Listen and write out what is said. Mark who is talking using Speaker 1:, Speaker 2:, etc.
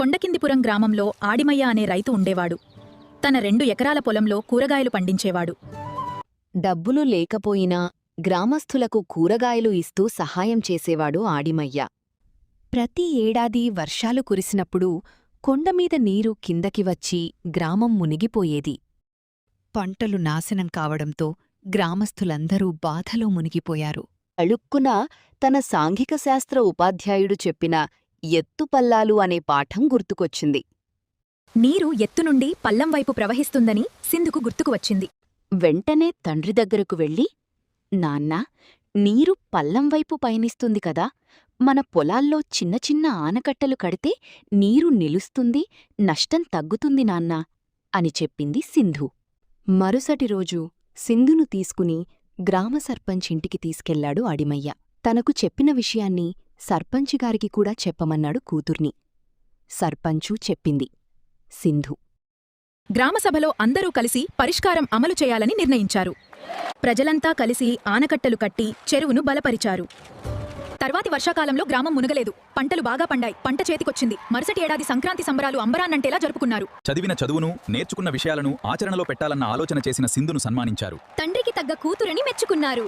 Speaker 1: కొండకిందిపురం గ్రామంలో ఆడిమయ్య అనే రైతు ఉండేవాడు. తన 2 ఎకరాల పొలంలో కూరగాయలు పండించేవాడు.
Speaker 2: డబ్బులు లేకపోయినా గ్రామస్థులకు కూరగాయలు ఇస్తూ సహాయం చేసేవాడు ఆడిమయ్య. ప్రతి ఏడాది వర్షాలు కురిసినప్పుడు కొండమీద నీరు కిందకి వచ్చి గ్రామం మునిగిపోయేది. పంటలు నాశనం కావడంతో గ్రామస్థులందరూ బాధలో మునిగిపోయారు. అళుక్కున తన సాంఘిక శాస్త్ర ఉపాధ్యాయుడు చెప్పిన ఎత్తుపల్లాలు అనే పాఠం గుర్తుకొచ్చింది.
Speaker 1: నీరు ఎత్తునుండి పల్లం వైపు ప్రవహిస్తుందని సింధుకు గుర్తుకు వచ్చింది.
Speaker 2: వెంటనే తండ్రి దగ్గరకు వెళ్ళి, నాన్నా, నీరు పల్లం వైపు పయనిస్తుంది కదా, మన పొలాల్లో చిన్న చిన్న ఆనకట్టలు కడితే నీరు నిలుస్తుంది, నష్టం తగ్గుతుంది నాన్నా అని చెప్పింది సింధు. మరుసటి రోజు సింధును తీసుకుని గ్రామ సర్పంచ్ ఇంటికి తీసుకెళ్లాడు ఆడిమయ్య. తనకు చెప్పిన విషయాన్ని సర్పంచిగారికి కూడా చెప్పమన్నాడు కూతుర్ని. సర్పంచు చెప్పింది. సింధు
Speaker 1: గ్రామసభలో అందరూ కలిసి పరిష్కారం అమలు చేయాలని నిర్ణయించారు. ప్రజలంతా కలిసి ఆనకట్టలు కట్టి చెరువును బలపరిచారు. తర్వాతి వర్షాకాలంలో గ్రామం మునగలేదు. పంటలు బాగా పండాయి. పంట చేతికొచ్చింది. మరుసటి ఏడాది సంక్రాంతి సంబరాలు అంబరాన్నంటేలా జరుపుకున్నారు.
Speaker 3: చదివిన చదువును, నేర్చుకున్న విషయాలను ఆచరణలో పెట్టాలన్న ఆలోచన చేసిన సింధును సన్మానించారు.
Speaker 1: తండ్రికి తగ్గ కూతురని మెచ్చుకున్నారు.